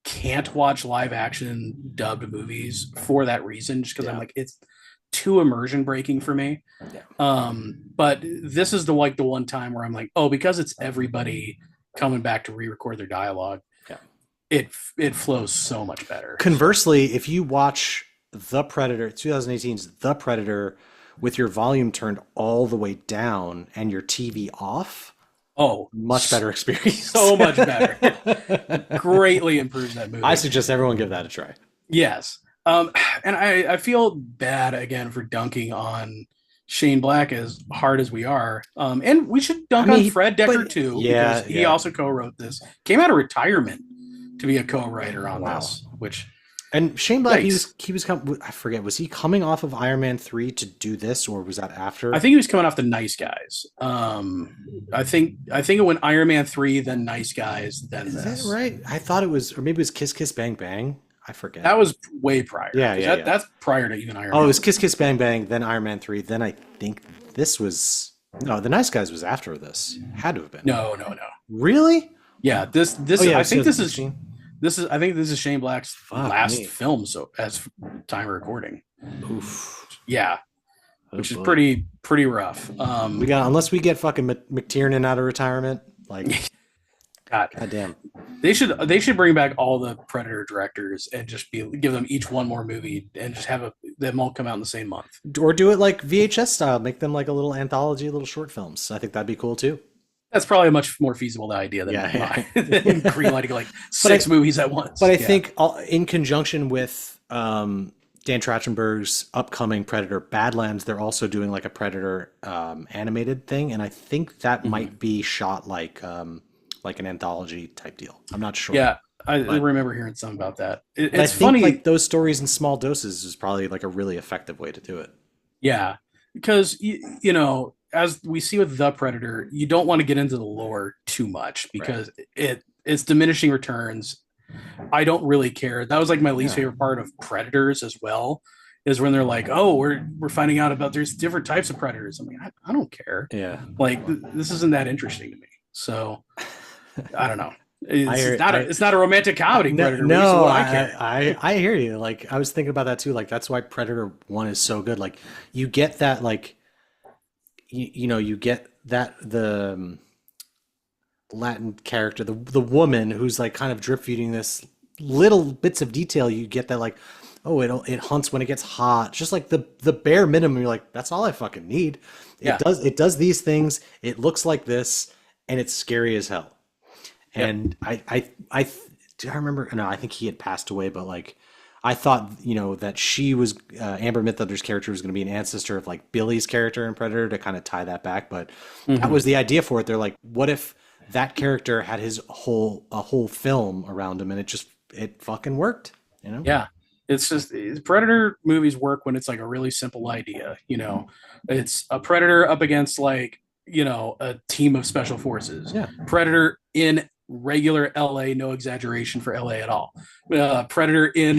can't watch live action dubbed movies for that reason, just because I'm Yeah. like it's too immersion breaking for me. Yeah. But this is the one time where I'm like, oh, because it's everybody coming back to re-record their dialogue, Yeah. it flows so much better. Conversely, if you watch The Predator, 2018's The Predator, with your volume turned all the way down and your TV off, Oh, much better experience. so much better. It greatly improves that I movie. suggest everyone give that a try. Yes. And I feel bad again for dunking on Shane Black as hard as we are. And we should I dunk on mean, Fred Decker but too, yeah, because he yeah. also co-wrote this. Came out of retirement to be a co-writer on Wow. this, which And Shane Black, yikes. I forget, was he coming off of Iron Man 3 to do this, or was that I after? think he was coming off the Nice Guys. I think it went Iron Man 3, then Nice Guys, then Is that this. right? I thought it was, or maybe it was Kiss Kiss Bang Bang. I forget. That was way prior Yeah, because yeah, yeah. that's prior to even Iron Oh, it Man was 3. Kiss Kiss Bang Bang, then Iron Man 3, then I think this was, no, The Nice Guys was after this. Had to have been. No, no, no. Really? Yeah, this Oh yeah, it I was think this is 2016. I think this is Shane Black's Fuck last me. film so as time of recording. Oof. Yeah, Oh, which is boy. pretty rough. We got, unless we get fucking McTiernan out of retirement, like, God, goddamn. they should bring back all the Predator directors and just give them each one more movie and just have them all come out in the same month. Or do it like VHS style, make them like a little anthology, little short films. I think that'd be cool too. That's probably a much more feasible idea than, Yeah. than greenlighting like six movies at once. But I Yeah. think in conjunction with Dan Trachtenberg's upcoming Predator Badlands, they're also doing like a Predator animated thing, and I think that might be shot like an anthology type deal. I'm not sure. Yeah, I But- remember hearing something about that. But I It's think funny, like those stories in small doses is probably like a really effective way to do it. yeah, because as we see with the Predator, you don't want to get into the lore too much because it's diminishing returns. I don't really care. That was like my least Yeah. favorite part of Predators as well, is when they're like, "Oh, we're finding out about there's different types of predators." I'm like, I don't care. Yeah. Like this isn't that interesting to me. So I don't know. hear- It's not a romantic comedy No, Predator movie, so I care. I hear you. Like I was thinking about that too. Like that's why Predator 1 is so good. Like you get that like you get that the Latin character, the woman who's like kind of drip feeding this little bits of detail. You get that like, oh, it hunts when it gets hot. Just like the bare minimum. You're like, that's all I fucking need. Yeah. It does these things. It looks like this, and it's scary as hell. And do I remember? No, I think he had passed away, but like I thought, that she was Amber Midthunder's character was going to be an ancestor of like Billy's character in Predator to kind of tie that back. But that was the idea for it. They're like, what if that character had a whole film around him, and it fucking worked, Yeah. It's just Predator movies work when it's like a really simple idea. It's a Predator up against like, a team of special forces. Yeah. Predator in regular LA, no exaggeration for LA at all. Predator in,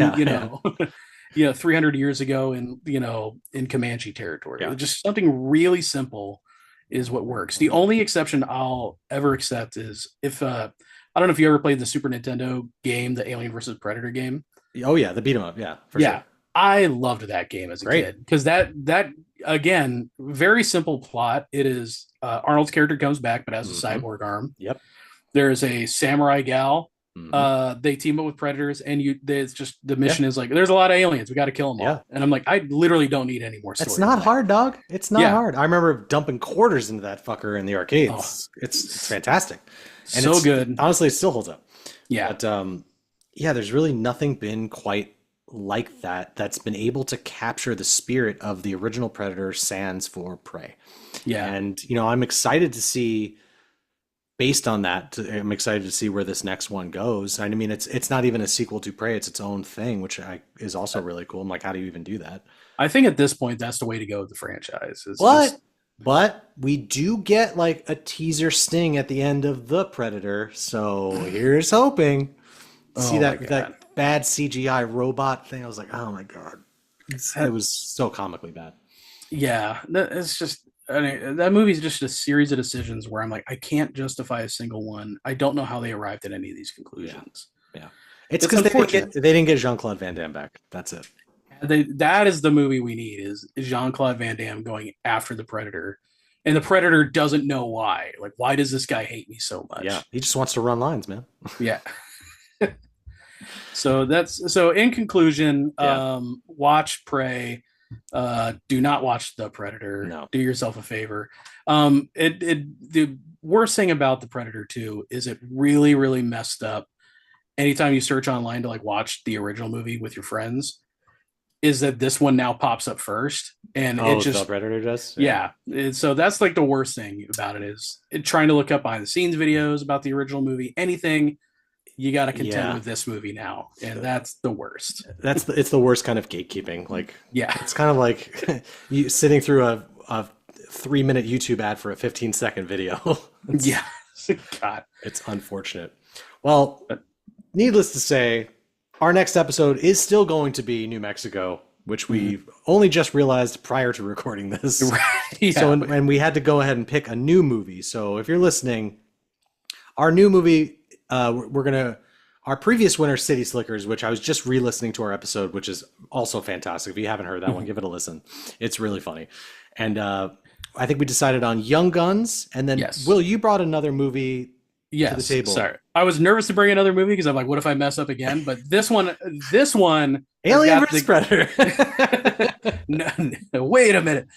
Yeah. 300 years ago in Comanche territory. Yeah. Just something really simple is what works. The only exception I'll ever accept is if I don't know if you ever played the Super Nintendo game, the Alien versus Predator game. Oh yeah, the beat 'em up, yeah, for Yeah, sure. I loved that game as a Great. kid because that again, very simple plot. It is Arnold's character comes back but has a cyborg arm. Yep. There's a samurai gal. Mhm. They team up with predators, and it's just the mission is like there's a lot of aliens. We got to kill them all. Yeah. And I'm like, I literally don't need any more story. It's not than that. hard, dog. It's not Yeah. hard. I remember dumping quarters into that fucker in the arcades. Oh. It's fantastic. And So it's, good. Honestly, it still holds up. Yeah. But yeah, there's really nothing been quite like that's been able to capture the spirit of the original Predator sans for Prey. Yeah. And I'm excited to see, based on that, I'm excited to see where this next one goes. And I mean, it's not even a sequel to Prey; it's its own thing, which is also really cool. I'm like, how do you even do that? I think at this point that's the way to go with the franchise. It's But just- but we do get like a teaser sting at the end of the Predator, so here's hoping. See Oh my that God. bad CGI robot thing? I was like, oh my god, it was so comically bad. yeah, it's just that movie's just a series of decisions where I'm like, I can't justify a single one. I don't know how they arrived at any of these conclusions. Yeah, it's It's because unfortunate. they didn't get Jean-Claude Van Damme back. That's it. That is the movie we need is Jean-Claude Van Damme going after the Predator. And the Predator doesn't know why. Like, why does this guy hate me so much? Yeah, he just wants to run lines, man. Yeah. So in conclusion, Yeah. watch Prey. Do not watch The Predator. No. Do yourself a favor. The worst thing about The Predator 2 is it really, really messed up. Anytime you search online to like watch the original movie with your friends, is that this one now pops up first, and it Oh, the just Predator does? yeah. So that's like the worst thing about it is trying to look up behind the scenes videos about the original movie, anything. You got to contend Yeah. with this movie now, and that's the worst. It's the worst kind of gatekeeping. Like, Yeah. it's kind of like you sitting through a 3-minute YouTube ad for a 15-second video. Yeah. God. It's unfortunate. Well, needless to say, our next episode is still going to be New Mexico, which we only just realized prior to recording this. Right. Yeah. So, and we had to go ahead and pick a new movie. So if you're listening, our new movie, our previous winner, City Slickers, which I was just re-listening to our episode, which is also fantastic. If you haven't heard that one, give it a listen. It's really funny. And I think we decided on Young Guns. And then, Yes. Will, you brought another movie yes. to the table. Sorry. I was nervous to bring another movie because I'm like, what if I mess up again? But this one Alien vs. Predator. No, wait a minute.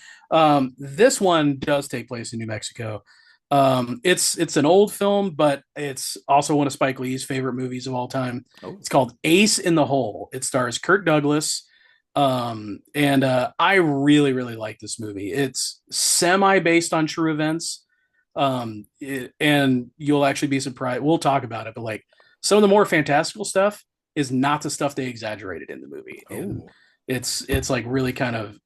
This one does take place in New Mexico. It's an old film, but it's also one of Spike Lee's favorite movies of all time. Oh. It's called Ace in the Hole. It stars Kirk Douglas. And I really, really like this movie. It's semi based on true events. And you'll actually be surprised. We'll talk about it, but like some of the more fantastical stuff is not the stuff they exaggerated in the movie. And it's like really kind of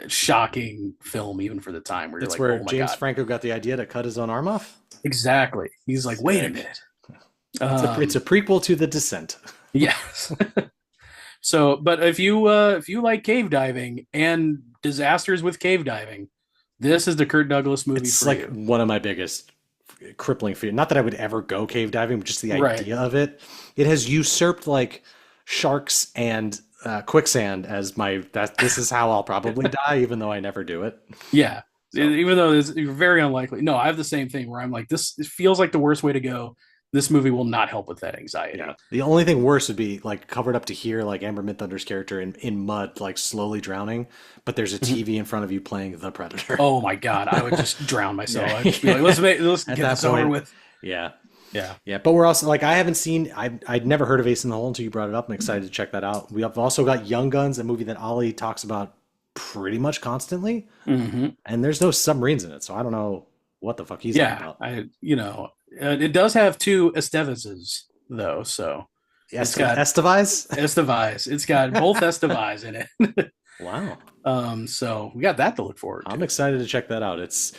shocking film even for the time where That's like, where oh my James God. Franco got the idea to cut his own arm off. Exactly. He's like, wait a minute. It's a prequel to The Descent. Yes. So, but if you like cave diving and disasters with cave diving, this is the Kirk Douglas movie It's for like you. one of my biggest crippling fear. Not that I would ever go cave diving, but just the Right. idea of it. It has usurped like sharks and quicksand as this is how I'll probably die, even though I never do it. Yeah. So. Even though it's very unlikely. No, I have the same thing where I'm like, this it feels like the worst way to go. This movie will not help with that anxiety. Yeah. The only thing worse would be like covered up to here, like Amber Midthunder's character in mud, like slowly drowning, but there's a TV in front of you playing The Predator. Oh my God. I would just drown myself. Yeah. I'd just be like, let's At get that this over point, with. Yeah. Yeah. Yeah. But we're also like, I'd never heard of Ace in the Hole until you brought it up. I'm excited to check that out. We have also got Young Guns, a movie that Ollie talks about pretty much constantly. Mm-hmm. And there's no submarines in it. So I don't know what the fuck he's on about. It does have two Estevezes though. So it's got Estevez? It's got both Estevez in it. Wow. So we got that to look forward to. I'm excited to check that out. It's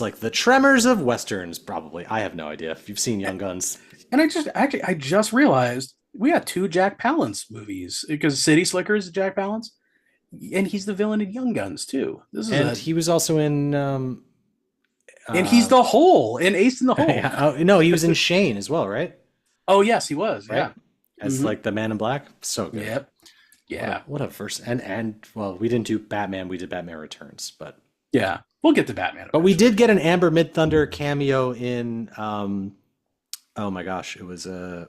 like the Tremors of Westerns, probably. I have no idea if you've seen Young Guns. And I just realized we got two Jack Palance movies because City Slickers is Jack Palance, and he's the villain in Young Guns too. He was also in and he's the Hole in Ace in the Hole. Yeah. No, he was in Shane as well, right? Oh yes, he was. Right? Yeah, as like the Man in Black. So good. Yep. Yeah. What a first and well, we didn't do Batman. We did Batman Returns, but yeah, we'll get to Batman. But we did get an Amber Midthunder cameo in oh my gosh, it was Hell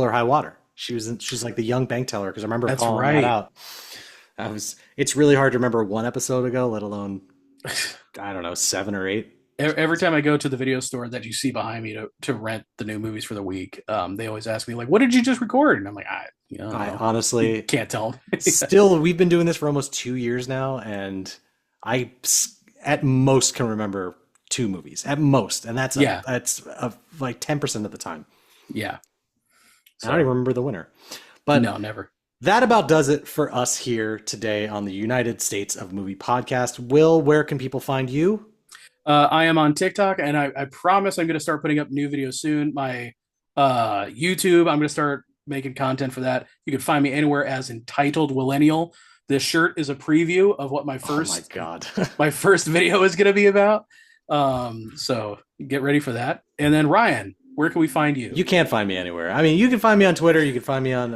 or High Water. She's like the young bank teller because I remember calling that out. It's really hard to remember one episode ago, let alone I don't know, 7 or 8. Every time I go to the video store that you see behind me to rent the new movies for the week, they always ask me like, "What did you just record?" And I'm like, I honestly can't tell them. Still, we've been doing this for almost 2 years now, and I at most can remember 2 movies at most, and that's like 10% of the time. Yeah, so, I don't even remember the winner, but no, never. That about does it for us here today on the United States of Movie podcast. Will, where can people find you? I am on TikTok, and I promise I'm going to start putting up new videos soon. My YouTube, I'm going to start making content for that. You can find me anywhere as Entitled Millennial. This shirt is a preview of what my first my first video is going to be about. So get ready for that. And then Ryan, where can we find you? You can't find me anywhere. I mean, you can find me on Twitter. You can find me on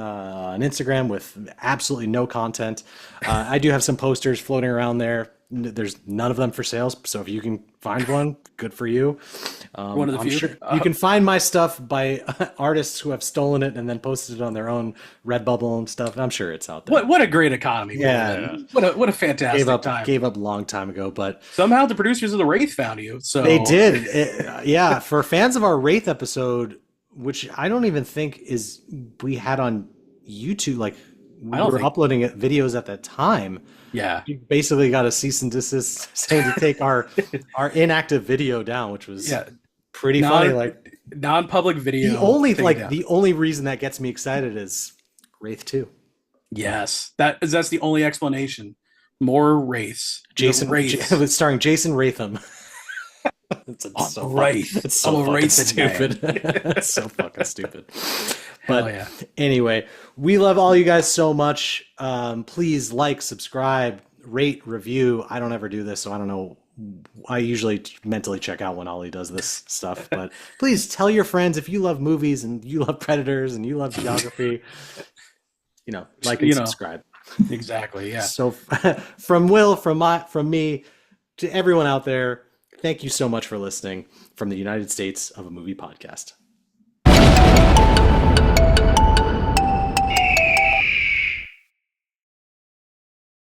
Instagram with absolutely no content. I do have some posters floating around there. There's none of them for sale, so if you can find one, good for you. One of the I'm few. sure you can find my stuff by artists who have stolen it and then posted it on their own Redbubble and stuff. I'm sure it's out there. What a great economy we live Yeah, in. What a fantastic time. gave up a long time ago, but Somehow the producers of the Wraith found you. So they did. Yeah, for fans of our Wraith episode, which I don't even think we had on YouTube. Like we were uploading videos at that time. Yeah, you basically got a cease and desist saying to take our inactive video down, which was pretty funny. Like non-public video. The only reason that gets me excited is Wraith 2. Yes, that's the only explanation. More Wraiths. Starring Jason Ratham. It's so fucking stupid. It's so fucking stupid. But anyway, we love all you guys so much. Please like, subscribe, rate, review. I don't ever do this, so I don't know. I usually mentally check out when Ollie does this stuff. But please tell your friends if you love movies and you love Predators and you love geography. Like and subscribe. Exactly. Yeah. So from Will, from me, to everyone out there, thank you so much for listening from the United States of a Movie Podcast.